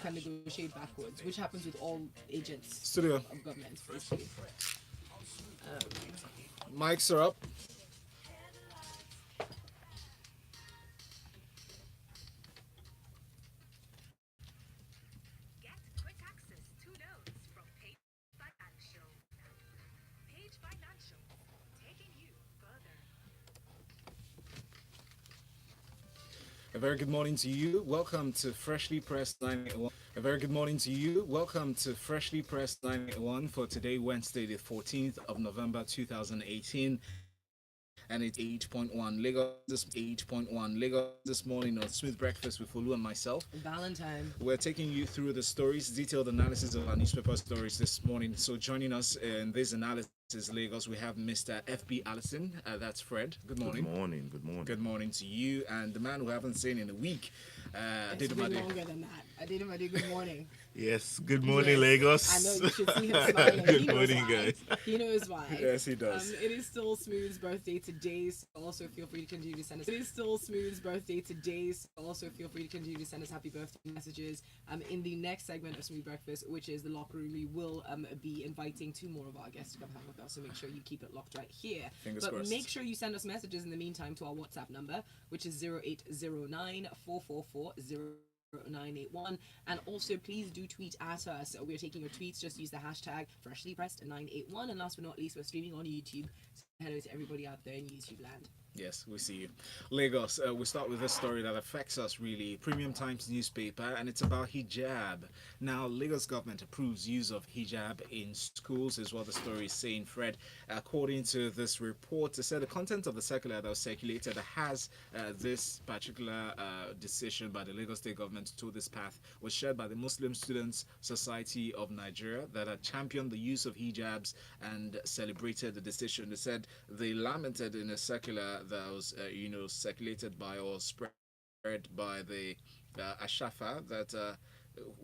can negotiate backwards, which happens with all agents Studio. of government, basically. Mics are up. Get quick access to loans from Page Financial. Page Financial, taking you further. A very good morning to you. Welcome to Freshly Pressed 981. A very good morning to you. Welcome to Freshly Pressed 981 for today, Wednesday, the 14th of November 2018. And it's 8.1 Lagos this morning on Smooth Breakfast with Folu and myself. Valentine. We're taking you through the stories, detailed analysis of our newspaper stories this morning. So joining us in this analysis Lagos, we have Mr. FB Allison. That's Fred. Good morning. Good morning. Good morning. Good morning to you. And the man who I haven't seen in a week, It's been Adedunmade. longer than that. Adedunmade, good morning. Yes. Good morning, Yes, Lagos. I know you should see him smiling. Good He knows morning, why. guys. He knows why. Yes, he does. It is still Smooth's birthday today, so also feel free to continue to send us. It is still Smooth's birthday today, so also feel free to continue to send us happy birthday messages. In the next segment of Smooth Breakfast, which is the locker room, we will be inviting two more of our guests to come hang with us. So make sure you keep it locked right here. Fingers but crossed. make sure you send us messages in the meantime to our WhatsApp number, which is 0809 444 0981, and also please do tweet at us. We're taking your tweets. Just use the hashtag freshlypressed981, and last but not least, we're streaming on YouTube. So hello to everybody out there in YouTube land. Yes, we see you. Lagos, we start with a story that affects us really. Premium Times newspaper, and it's about hijab. Now, Lagos government approves use of hijab in schools, is what the story is saying, Fred. According to this report, they said the content of the circular that was circulated has this particular decision by the Lagos State government to this path was shared by the Muslim Students Society of Nigeria that had championed the use of hijabs and celebrated the decision. They said they lamented in a circular that was, circulated by or spread by the Ashafa that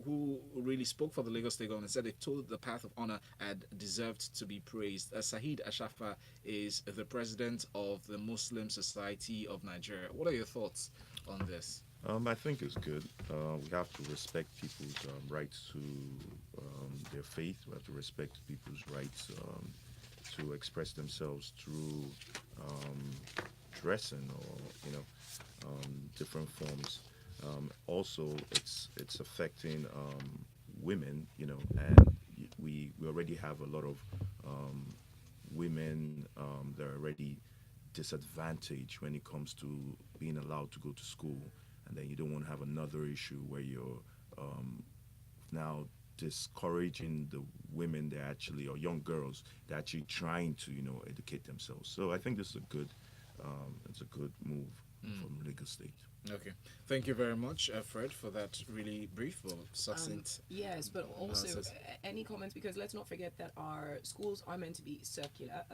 who really spoke for the Lagos State government, said they told the path of honor had deserved to be praised. Saheed Ashafa is the president of the Muslim Society of Nigeria. What are your thoughts on this? I think it's good. We have to respect people's rights to their faith. We have to respect people's rights to express themselves through dressing or different forms. Also, it's affecting women, and we already have a lot of women that are already disadvantaged when it comes to being allowed to go to school, and then you don't want to have another issue where you're now discouraging the women that actually, or young girls that actually trying to educate themselves. So I think this is it's a good move from Lagos State. Okay, thank you very much, Fred, for that really brief but succinct. Yes, but also analysis. any comments, because let's not forget that our schools are meant to be secular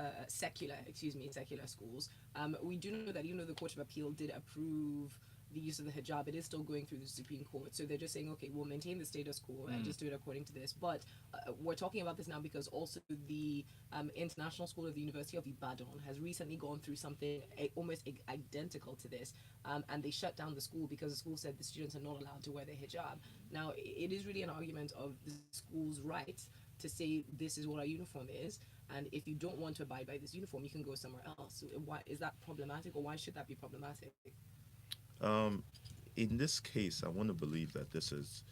schools. We do know that even though the Court of Appeal did approve the use of the hijab, it is still going through the Supreme Court. So they're just saying, okay, we'll maintain the status quo and just do it according to this. But we're talking about this now because also the International School of the University of Ibadan has recently gone through something almost identical to this. And they shut down the school because the school said the students are not allowed to wear their hijab. Now, it is really an argument of the school's right to say this is what our uniform is. And if you don't want to abide by this uniform, you can go somewhere else. So why is that problematic, or why should that be problematic? In this case, I want to believe that this is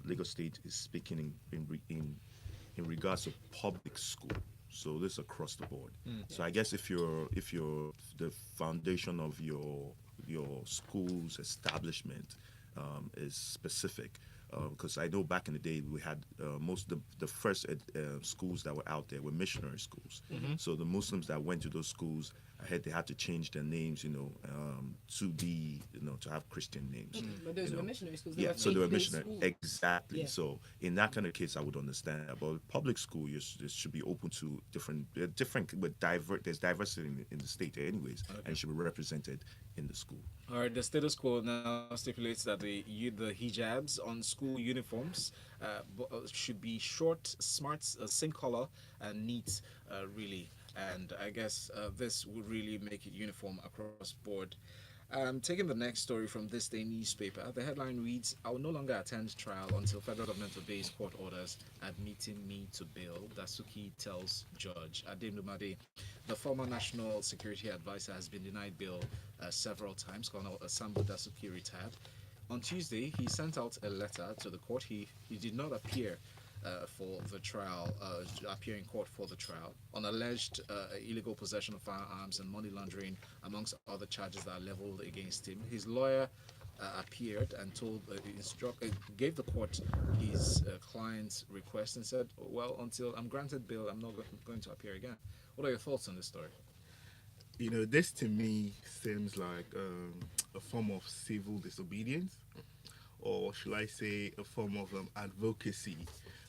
Lagos State is speaking in regards to public school. So this is across the board. So I guess if you're the foundation of your school's establishment is specific, because I know back in the day we had most of the first schools that were out there were missionary schools. So the Muslims that went to those schools, they had to change their names, to be, to have Christian names. But those were missionary schools. Yeah, so they were faith-based missionary. schools. Exactly. Yeah. So in that kind of case, I would understand. But public school, it should be open to different, but there's diversity in the state, anyways, and it should be represented in the school. All right, the status quo now stipulates that the hijabs on school uniforms should be short, smart, same color, and neat, really. And I guess this would really make it uniform across board. Taking the next story from ThisDay newspaper, the headline reads, "I will no longer attend trial until federal government obeys court orders admitting me to bail," Dansuki tells Judge Adedunmade. The former national security advisor has been denied bail several times. Colonel Sambo Dansuki retired. On Tuesday, he sent out a letter to the court. He did not appear for the trial, appear in court for the trial, on alleged illegal possession of firearms and money laundering, amongst other charges that are leveled against him. His lawyer appeared and gave the court his client's request and said, "Well, until I'm granted bail, I'm not going to appear again." What are your thoughts on this story? This to me seems like a form of civil disobedience, or should I say a form of advocacy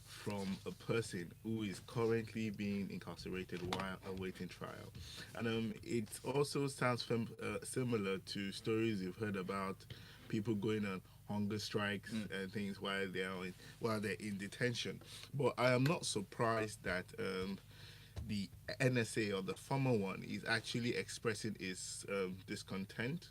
from a person who is currently being incarcerated while awaiting trial. And it also sounds similar to stories you've heard about people going on hunger strikes and things while they're in detention. But I am not surprised that the NSA, or the former one, is actually expressing its discontent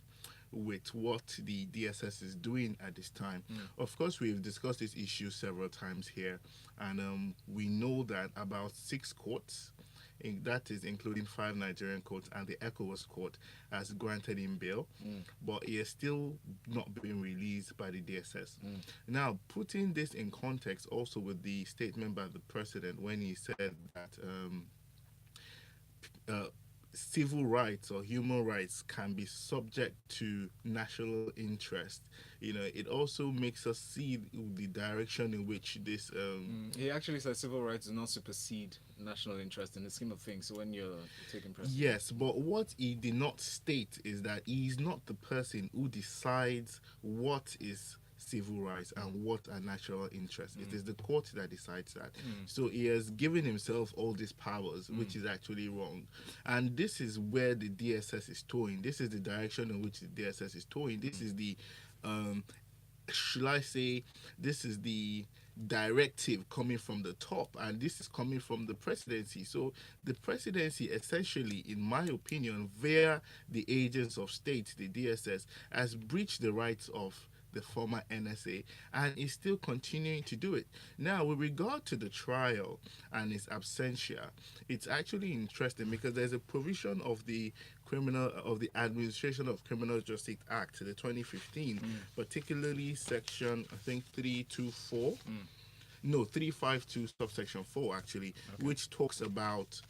with what the DSS is doing at this time. Of course, we've discussed this issue several times here, and we know that about 6 courts, that is including 5 Nigerian courts and the ECOWAS court, has granted him bail, but he is still not being released by the DSS. Now, putting this in context also with the statement by the president when he said that civil rights or human rights can be subject to national interest, it also makes us see the direction in which this He actually said civil rights do not supersede national interest in the scheme of things. So when you're taking precedent. Yes, but what he did not state is that he is not the person who decides what is civil rights and what are national interests. It is the court that decides that. So he has given himself all these powers, which is actually wrong. And this is where the DSS is towing. This is the direction in which the DSS is towing. This is the, should I say, this is the directive coming from the top, and this is coming from the presidency. So the presidency essentially, in my opinion, via the agents of state, the DSS, has breached the rights of the former NSA and is still continuing to do it. Now, with regard to the trial and its absentia, it's actually interesting because there's a provision of the Administration of Criminal Justice Act, the 2015, particularly section, I think, 324. No, 352 subsection 4 actually, which talks about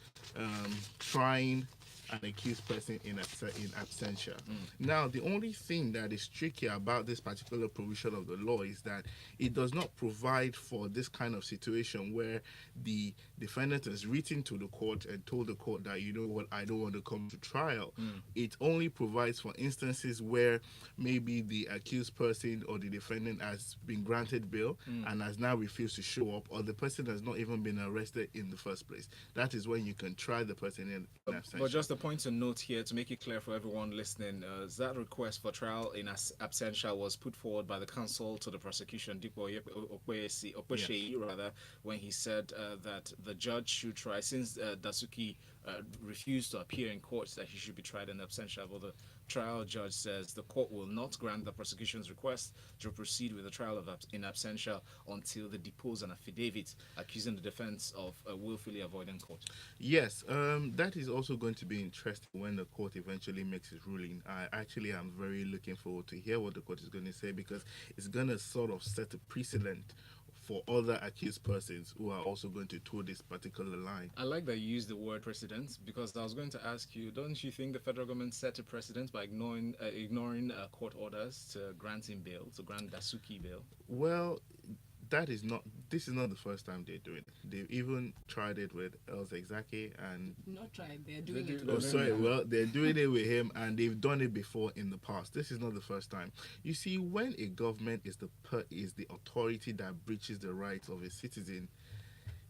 trying an accused person in absentia. Now, the only thing that is tricky about this particular provision of the law is that it does not provide for this kind of situation where the defendant has written to the court and told the court that, you know what, I don't want to come to trial. It only provides for instances where maybe the accused person or the defendant has been granted bail and has now refused to show up, or the person has not even been arrested in the first place. That is when you can try the person in absentia. But just a point to note here, to make it clear for everyone listening, that request for trial in absentia was put forward by the counsel to the prosecution, Dipo Okwesheyi, rather, when he said that the judge should try, since Dansuki refused to appear in court, that he should be tried in absentia. But the trial judge says the court will not grant the prosecution's request to proceed with the trial in absentia until they depose an affidavit accusing the defense of willfully avoiding court. Yes, that is also going to be interesting when the court eventually makes its ruling. I actually am very looking forward to hear what the court is going to say, because it's going to sort of set a precedent for other accused persons who are also going to toe this particular line. I like that you use the word precedent, because I was going to ask you, don't you think the federal government set a precedent by ignoring court orders to grant him bail, to grant Dansuki bail? Well, this is not the first time they're doing it. They've even tried it with El Zegzaki and... Not tried, they're doing it. Oh, sorry, well, they're doing it with him, and they've done it before in the past. This is not the first time. You see, when a government is the authority that breaches the rights of a citizen,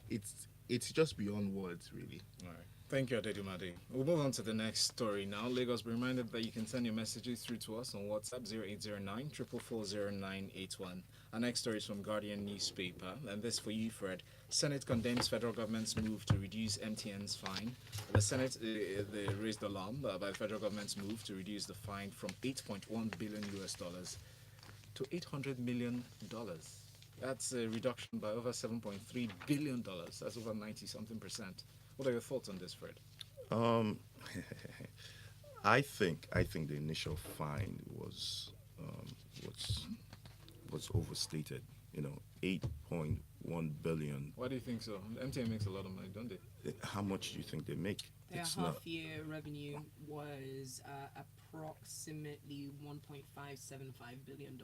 it's just beyond words, really. All right. Thank you, Adedunmade. We'll move on to the next story now. Lagos, be reminded that you can send your messages through to us on WhatsApp 0809 4440981. Our next story is from Guardian newspaper, and this for you, Fred. Senate condemns federal government's move to reduce MTN's fine. The Senate they raised alarm by the federal government's move to reduce the fine from 8.1 billion US dollars to 800 million dollars. That's a reduction by over 7.3 billion dollars. That's over 90 something percent. What are your thoughts on this, Fred? I think the initial fine was overstated. 8.1 billion. Why do you think so? MTN makes a lot of money, don't they? How much do you think they make? Their It's half-year revenue was approximately $1.575 billion.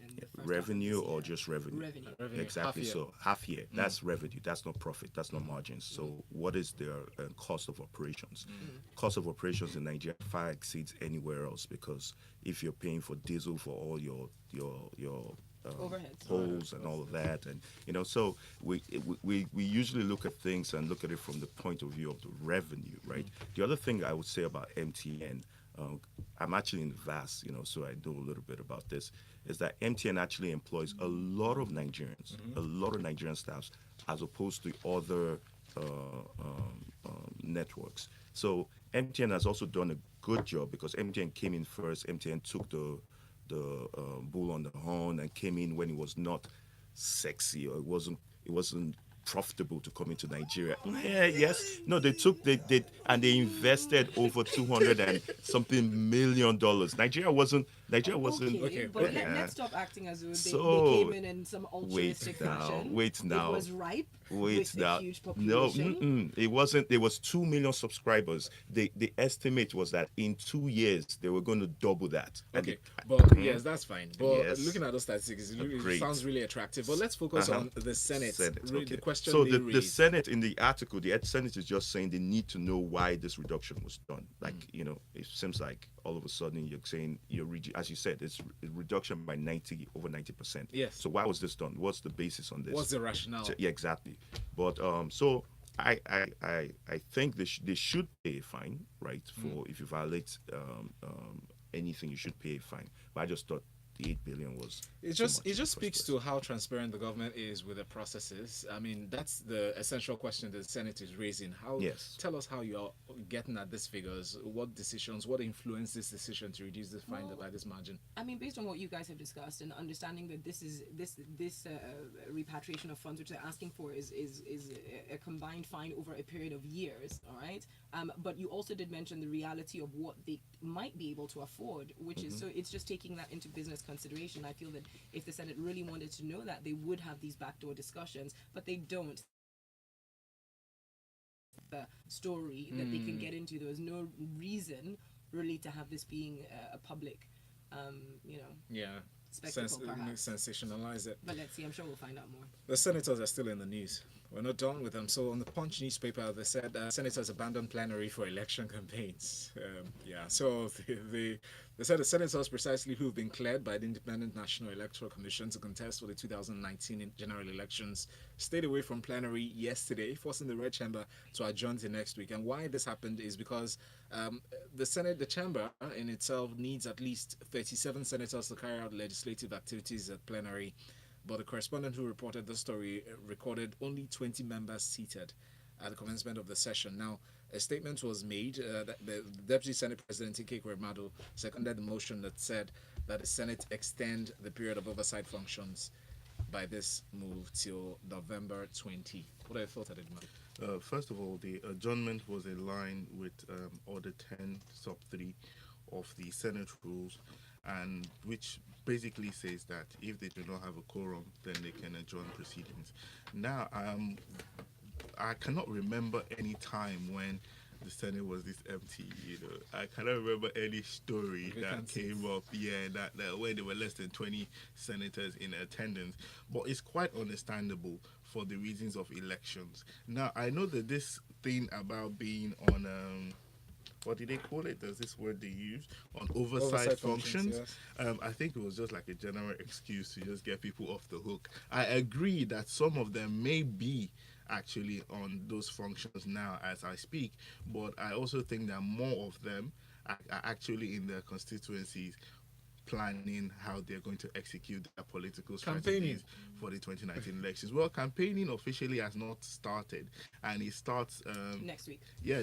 In the first half of revenue this or year. just revenue? Revenue. Revenue, Exactly. half year. So half year. That's revenue. That's not profit. That's not margins. So what is their cost of operations? Cost of operations in Nigeria far exceeds anywhere else, because if you're paying for diesel for all your Overheads. polls and all of that, and so we usually look at things and look at it from the point of view of the revenue, right? The other thing I would say about MTN, I'm actually in VAS, so I know a little bit about this, is that MTN actually employs a lot of Nigerians, a lot of Nigerian staffs, as opposed to other networks. So MTN has also done a good job, because MTN came in first. MTN took the bull on the horn and came in when it was not sexy, or it wasn't profitable to come into Nigeria. Yeah, yes. No, they invested over 200 and something million dollars. Nigeria wasn't Okay, but yeah. let's stop acting as though they So, came in some altruistic fashion. wait now. It was ripe Wait with now. a huge No, population. it wasn't. There was 2 million subscribers. The estimate was that in 2 years they were going to double that. And Okay, they- but yes, that's fine. But Yes. looking at those statistics, it Great. sounds really attractive. But let's focus on the Senate. Okay. The question So they the raised. Senate, in the article, the Senate is just saying they need to know why this reduction was done. Like, it seems like all of a sudden you're saying as you said, it's a reduction by over 90%. Yes. So why was this done? What's the basis on this? What's the rationale? Yeah, exactly. But so I think they should pay a fine, right? For if you violate anything, you should pay a fine. But I just thought the 8 billion was It just speaks to how transparent the government is with the processes. I mean, that's the essential question the Senate is raising. Yes. Tell us how you're getting at these figures. What decisions, what influenced this decision to reduce the fine by this margin? I mean, based on what you guys have discussed and understanding that this repatriation of funds, which they're asking for, is a combined fine over a period of years. All right. But you also did mention the reality of what they might be able to afford, which is so it's just taking that into business consideration. I feel that if the Senate really wanted to know that, they would have these backdoor discussions, but they don't. The story that they can get into, there was no reason really to have this being a public, Yeah. spectacle, perhaps. Sensationalize it. But let's see, I'm sure we'll find out more. The senators are still in the news. We're not done with them. So on the Punch newspaper, they said senators abandoned plenary for election campaigns. So they said the senators, precisely who've been cleared by the Independent National Electoral Commission to contest for the 2019 general elections, stayed away from plenary yesterday, forcing the Red Chamber to adjourn to next week. And why this happened is because the chamber in itself needs at least 37 senators to carry out legislative activities at plenary. But the correspondent who reported the story recorded only 20 members seated at the commencement of the session. Now, a statement was made that the Deputy Senate President Ike Kwemado seconded the motion that said that the Senate extend the period of oversight functions by this move till November 20. What are your thoughts, Adedunmade? First of all, the adjournment was in line with Order 10 Sub 3 of the Senate rules, and which basically says that if they do not have a quorum, then they can adjourn proceedings. Now, I cannot remember any time when the Senate was this empty. I cannot remember any story that came up. That where there were less than 20 senators in attendance. But it's quite understandable for the reasons of elections. Now, I know that this thing about being on what did they call it? There's this word they use on oversight functions. Yes. I think it was just like a general excuse to just get people off the hook. I agree that some of them may be actually on those functions now as I speak, but I also think that more of them are actually in their constituencies planning how they're going to execute their political Campaigning. strategies for the 2019 elections. Well, campaigning officially has not started, and it starts Next week. yeah,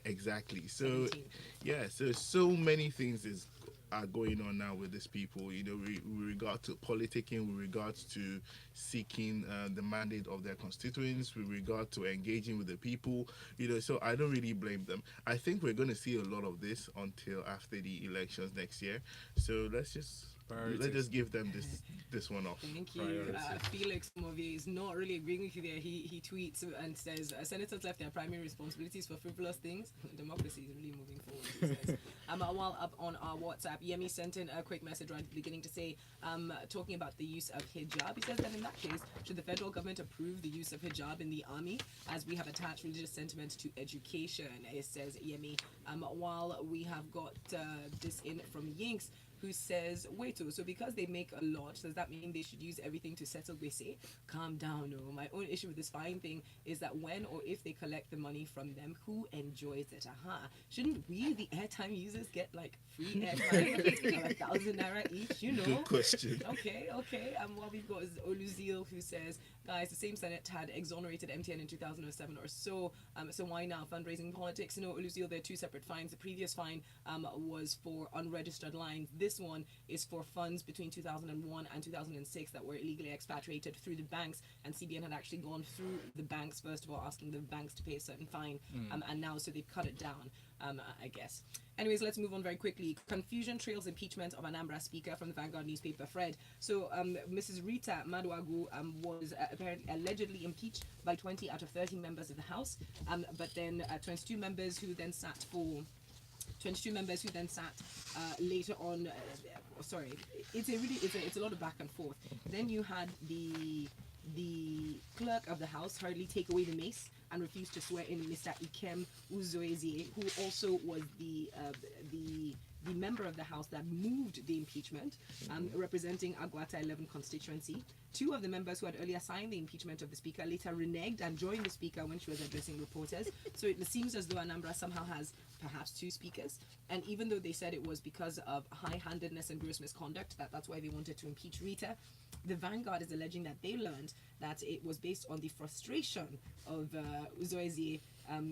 exactly. So 17th. yeah, so many things are going on now with these people. You know, with regard to politicking, with regards to seeking the mandate of their constituents, with regard to engaging with the people. You know, so I don't really blame them. I think we're going to see a lot of this until after the elections next year. So let's just give them this one off. Thank you. Priorities. Felix Movie is not really agreeing with you there. He tweets and says, senators left their primary responsibilities for frivolous things. Democracy is really moving forward, he says. While up on our WhatsApp, Yemi sent in a quick message right at the beginning to say, talking about the use of hijab. He says that in that case, should the federal government approve the use of hijab in the army, as we have attached religious sentiment to education, it says Yemi. While we have got this in from Yinks, who says, wait, so because they make a lot, does that mean they should use everything to settle Gwese? Calm down, no. My own issue with this fine thing is that when or if they collect the money from them, who enjoys it? Shouldn't we, the airtime users, get like free airtime? 1,000 naira each, you know? Good question. Okay. What we've got is Oluzil, who says, guys, the same Senate had exonerated MTN in 2007 or so. So why now? Fundraising politics? No, Oluzil, there are two separate fines. The previous fine was for unregistered lines. This one is for funds between 2001 and 2006 that were illegally expatriated through the banks, and CBN had actually gone through the banks first of all, asking the banks to pay a certain fine, and now so they've cut it down, I guess. Anyways, let's move on very quickly. Confusion trails impeachment of Anambra Speaker from the Vanguard newspaper, Fred. So Mrs. Rita Maduagu was apparently allegedly impeached by 20 out of 30 members of the House, but then 22 members who then sat later on. Sorry, it's a lot of back and forth. Then you had the clerk of the House hurriedly take away the mace and refused to swear in Mr. Ikem Uzoezie, who also was the member of the House that moved the impeachment, representing Agwata 11 constituency. Two of the members who had earlier signed the impeachment of the Speaker later reneged and joined the Speaker when she was addressing reporters. So it seems as though Anambra somehow has perhaps two speakers. And even though they said it was because of high-handedness and gross misconduct, that's why they wanted to impeach Rita, the Vanguard is alleging that they learned that it was based on the frustration of Uzoezie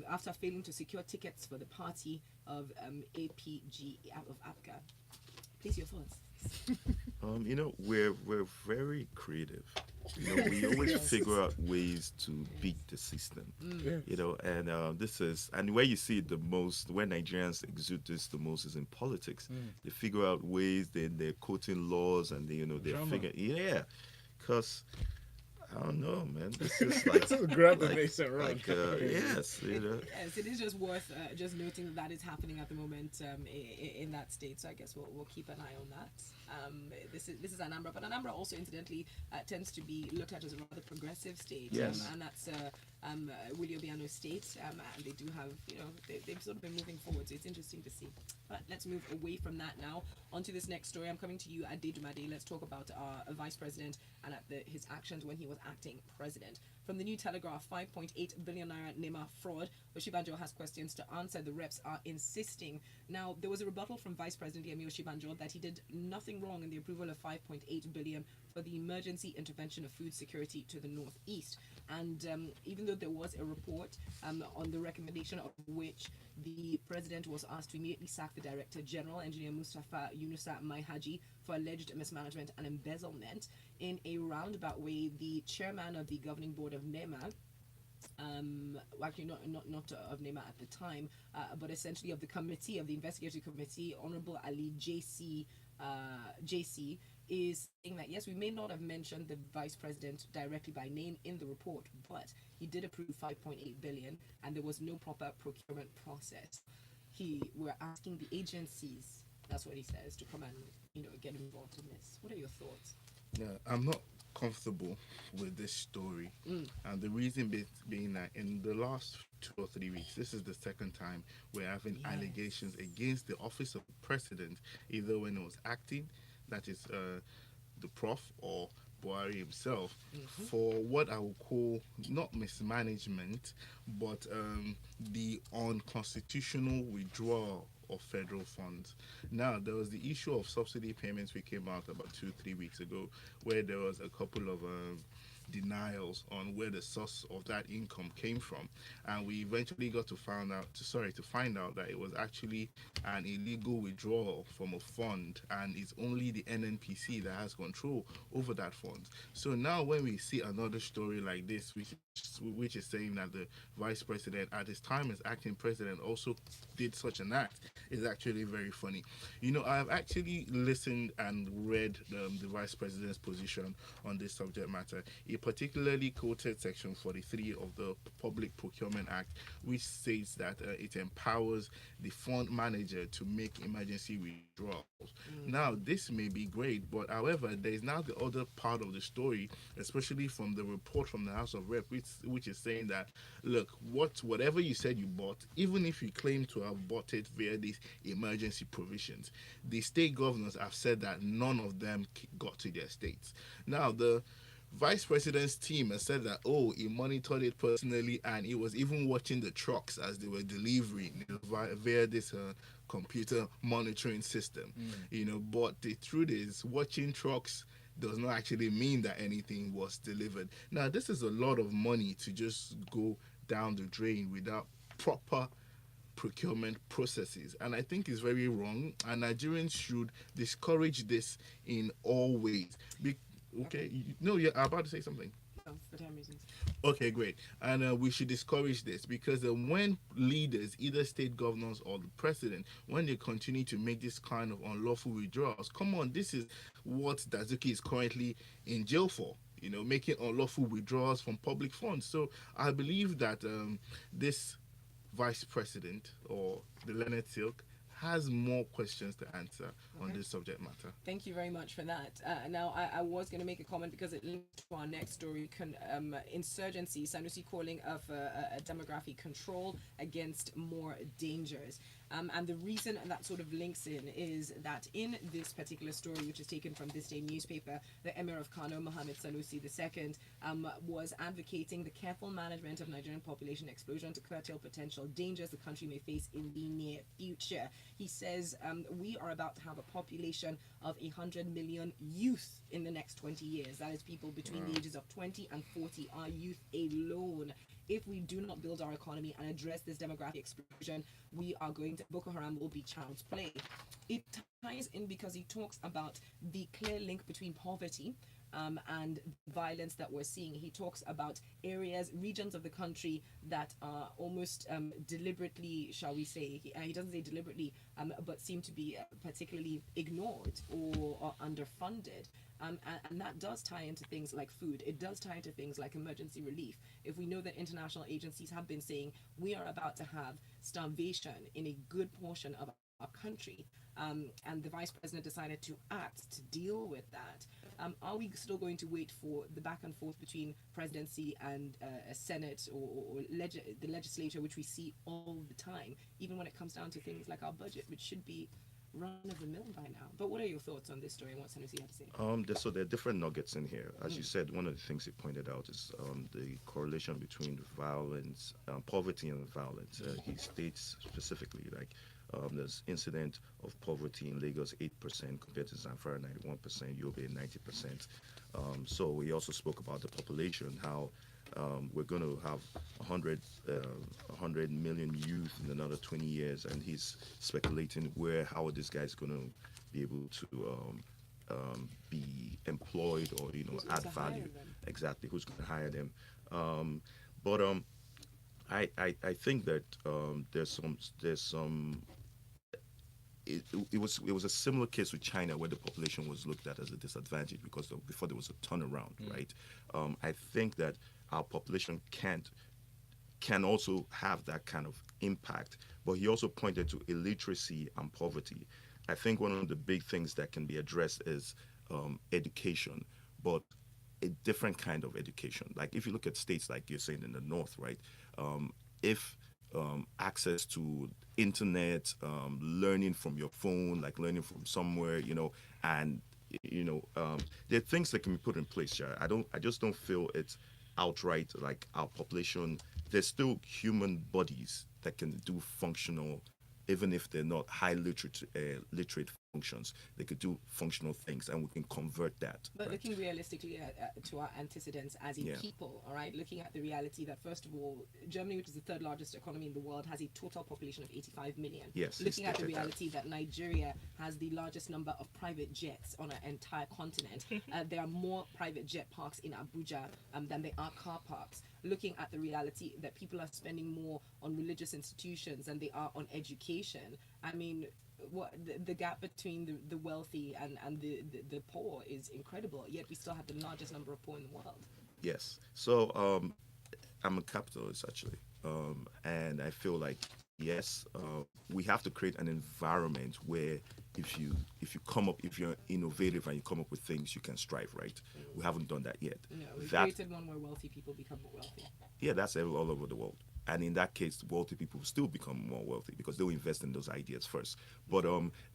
after failing to secure tickets for the party of APG of APGA. Please, your thoughts. You know, we're very creative. You know, we always figure out ways to beat the system. You know, and this is, and where you see it the most, where Nigerians exude this the most is in politics. They figure out ways, they're quoting laws, and they're figuring, because I don't know, man. This is like grab the base and run. Yes, you know. Yes, it is just worth just noting that is happening at the moment in that state. So I guess we'll keep an eye on that. This is Anambra, but Anambra also incidentally tends to be looked at as a rather progressive state. Yes. And that's Willie Obiano's state, and they do have, they've sort of been moving forward. So it's interesting to see. But let's move away from that now onto this next story. I'm coming to you at Adedunmade. Let's talk about our vice president and his actions when he was acting president. From the New Telegraph, 5.8 billion naira NEMA fraud. Osinbajo has questions to answer. The reps are insisting. Now, there was a rebuttal from Vice President Yemi Osinbajo that he did nothing wrong in the approval of 5.8 billion for the emergency intervention of food security to the northeast. And even though there was a report on the recommendation of which the president was asked to immediately sack the Director General, Engineer Mustafa Yunusa Maihaji, for alleged mismanagement and embezzlement, in a roundabout way, the chairman of the governing board of NEMA, actually not of NEMA at the time, but essentially of the committee, of the investigatory committee, Honorable Ali JC, is saying that yes, we may not have mentioned the vice president directly by name in the report, but he did approve 5.8 billion, and there was no proper procurement process. We're asking the agencies, that's what he says, to come and get involved in this. What are your thoughts? Yeah, I'm not comfortable with this story, and the reason being that in the last 2 or 3 weeks, this is the second time we're having allegations against the office of the president, either when it was acting, that is the prof, or Buhari himself, for what I would call not mismanagement, but the unconstitutional withdrawal of federal funds. Now, there was the issue of subsidy payments we came out about 2-3 weeks ago, where there was a couple of denials on where the source of that income came from, and we eventually got to find out that it was actually an illegal withdrawal from a fund, and it's only the NNPC that has control over that fund. So now when we see another story like this, which is saying that the vice president at his time as acting president also did such an act, is actually very funny. I have actually listened and read the vice president's position on this subject matter. He particularly quoted Section 43 of the Public Procurement Act, which states that it empowers the fund manager to make emergency withdrawals. Now, this may be great, but however, there is now the other part of the story, especially from the report from the House of Rep, which is saying that, look, whatever you said you bought, even if you claim to have bought it via these emergency provisions, the state governors have said that none of them got to their states. Now, the vice president's team has said that, he monitored it personally, and he was even watching the trucks as they were delivering via this computer monitoring system. But the truth is, watching trucks does not actually mean that anything was delivered. Now, this is a lot of money to just go down the drain without proper procurement processes, and I think it's very wrong, and Nigerians should discourage this in all ways. You're about to say something. For time reasons. Okay, great. And we should discourage this, because when leaders, either state governors or the president, when they continue to make this kind of unlawful withdrawals, come on, this is what Dansuki is currently in jail for. Making unlawful withdrawals from public funds. So I believe that this vice president, or the Leonard Silk, has more questions to answer on this subject matter. Thank you very much for that. Now, I was going to make a comment because it links to our next story. Insurgency, Sanusi calling of a demography control against more dangers. And the reason that sort of links in is that in this particular story, which is taken from ThisDay newspaper, the Emir of Kano, Mohammed Sanusi II, was advocating the careful management of Nigerian population explosion to curtail potential dangers the country may face in the near future. He says, we are about to have a population of 100 million youth in the next 20 years. That is people between the ages of 20 and 40, our youth alone. If we do not build our economy and address this demographic explosion, Boko Haram will be child's play. It ties in because he talks about the clear link between poverty and violence that we're seeing. He talks about regions of the country that are almost deliberately, shall we say, he doesn't say deliberately, but seem to be particularly ignored or underfunded. And that does tie into things like food. It does tie into things like emergency relief. If we know that international agencies have been saying we are about to have starvation in a good portion of our country, and the vice president decided to act to deal with that, are we still going to wait for the back and forth between presidency and a Senate or the legislature, which we see all the time, even when it comes down to things like our budget, which should be run of the mill by now? But what are your thoughts on this story and what Sanusi had to say? So there are different nuggets in here. As you said, one of the things he pointed out is the correlation between violence, poverty and violence. He states specifically, like, there's incident of poverty in Lagos 8% compared to Zamfara 91%, Yobe 90%. So he also spoke about the population, how we're going to have 100 million youth in another 20 years, and he's speculating how this guy's going to be able to be employed or add value. Exactly, who's going to hire them? But I think that there's some. It was a similar case with China, where the population was looked at as a disadvantage because before there was a turnaround, right? I think that our population can also have that kind of impact. But he also pointed to illiteracy and poverty. I think one of the big things that can be addressed is education, but a different kind of education. Like if you look at states like you're saying in the north, right? If access to internet, learning from your phone, like learning from somewhere, and there are things that can be put in place. Yeah, I just don't feel it's outright like our population. There's still human bodies that can do functional even if they're not high literate functions, they could do functional things, and we can convert that. But right? looking realistically to our antecedents as in Yeah. people, all right, looking at the reality that, first of all, Germany, which is the third largest economy in the world, has a total population of 85 million. Yes, Looking at the stated that. reality that Nigeria has the largest number of private jets on an entire continent. There are more private jet parks in Abuja than there are car parks. Looking at the reality that people are spending more on religious institutions than they are on education. I mean, what the gap between the wealthy and the poor is incredible, yet we still have the largest number of poor in the world. Yes. So I'm a capitalist actually, and I feel like yes, we have to create an environment where if you're innovative and you come up with things, you can strive. Right? We haven't done that yet. No, we've That created one where wealthy people become more wealthy. yeah, that's all over the world. And in that case, wealthy people still become more wealthy because they'll invest in those ideas first. But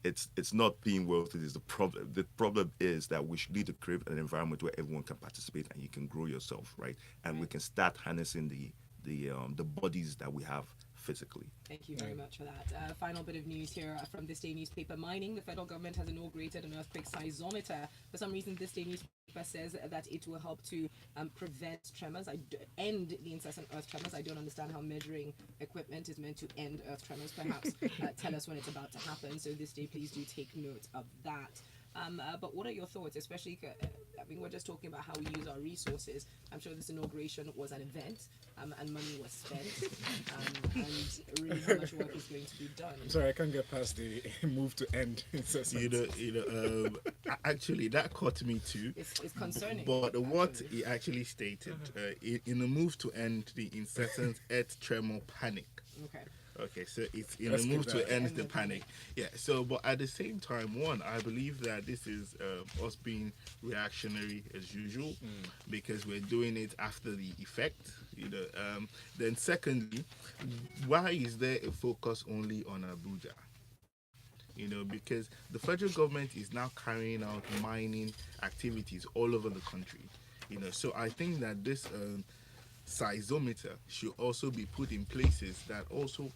it's not being wealthy is the problem. The problem is that we should need to create an environment where everyone can participate and you can grow yourself, right? And we can start harnessing the bodies that we have physically. Thank you very much for that. Final bit of news here from ThisDay newspaper. Mining, the federal government has inaugurated an earthquake seismometer. For some reason, ThisDay newspaper says that it will help to prevent tremors, end the incessant earth tremors. I don't understand how measuring equipment is meant to end earth tremors. Perhaps tell us when it's about to happen. So ThisDay, please do take note of that. But what are your thoughts, especially, I mean, we're just talking about how we use our resources. I'm sure this inauguration was an event and money was spent and really how much work is going to be done. I'm sorry, I can't get past the move to end incessant. Actually, that caught me too. It's concerning. But what actually. he actually stated, in a move to end the incessant earth tremor panic. Okay. Okay, so it's in Let's a give move to that. end the panic. Yeah, so, but at the same time, one, I believe that this is us being reactionary as usual because we're doing it after the effect, Then secondly, why is there a focus only on Abuja? Because the federal government is now carrying out mining activities all over the country. So I think that this seismometer should also be put in places that also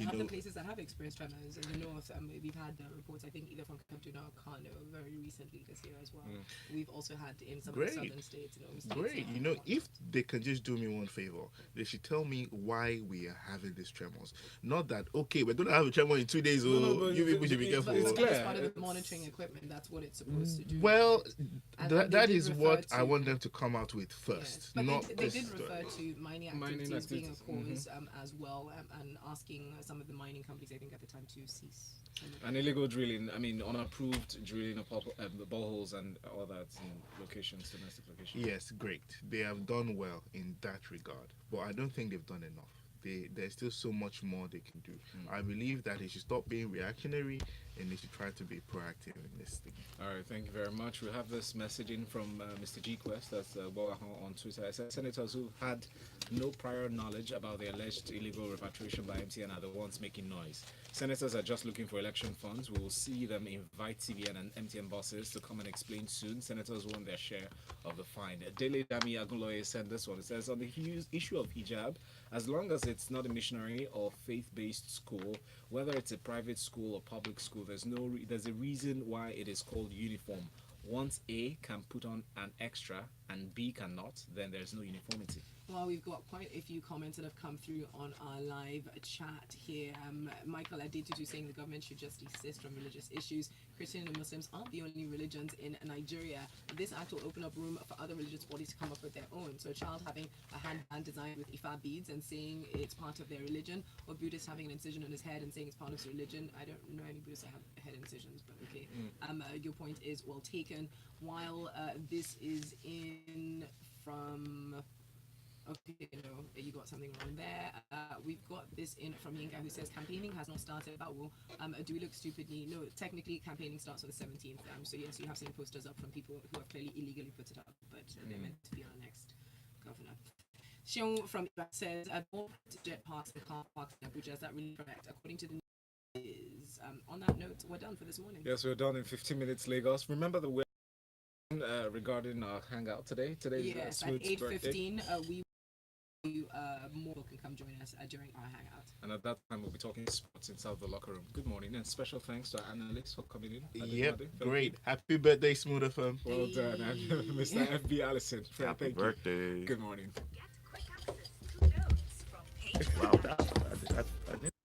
Other places that have experienced tremors in the north, we've had reports, I think, either from Kaduna or Kano very recently this year as well. We've also had in some of the southern states. Great. If they can just do me one favor, they should tell me why we are having these tremors. Not that, okay, we're going to have a tremor in 2 days, but you people should be careful. But it's clear. as part of the monitoring equipment. That's what it's supposed to do. Well, And that they did is refer what to- I want them to come out with first. Yes. But Not they this did story. refer to mining Mining activities being a activities, cause as well, and asking some of the mining companies, I think, at the time to cease. And illegal drilling, I mean, unapproved drilling of boreholes and all that in locations, domestic locations. Yes, great. They have done well in that regard, but I don't think they've done enough. There's still so much more they can do. I believe that they should stop being reactionary and they should try to be proactive in this thing. All right, thank you very much. We have this messaging from Mr. G Quest, that's Bogahan on Twitter. It says senators who had no prior knowledge about the alleged illegal repatriation by MTN are the ones making noise. Senators are just looking for election funds. We will see them invite CBN and MTN bosses to come and explain soon. Senators want their share of the fine. Dele Dami Agunloye sent this one. It says, on the issue of hijab, as long as it's not a missionary or faith-based school, whether it's a private school or public school, there's a reason why it is called uniform. Once A can put on an extra and B cannot, then there's no uniformity. Well, we've got quite a few comments that have come through on our live chat here. Michael Adetutu saying the government should just desist from religious issues. Christian and Muslims aren't the only religions in Nigeria. This act will open up room for other religious bodies to come up with their own. So a child having a handband designed with Ifa beads and saying it's part of their religion, or Buddhist having an incision on his head and saying it's part of his religion. I don't know any Buddhists that have head incisions, but okay. Your point is well taken. While this is in from... Okay, no, you got something wrong there. We've got this in from Yinga who says campaigning has not started. But do we look stupidly? No, technically campaigning starts on the 17th. So yes, you have seen posters up from people who have clearly illegally put it up, but they're meant to be our next governor. Xiong from Iraq says more jet parks and car parks in Abuja. Is that really correct? According to the news. On that note, we're done for this morning. Yes, we're done in 15 minutes, Lagos. Remember the way regarding our hangout today? Today is Yes, at Smooth's birthday. 8:15, we more can come join us during our hangout. And at that time, we'll be talking sports inside the locker room. Good morning, and special thanks to our analysts for coming in. Yep, Adedunmade, great. Happy birthday, Smooth FM. Well done, and Mr. FB Allison. Happy Thank birthday. you. Good morning. Get quick access to notes from page Wow, that's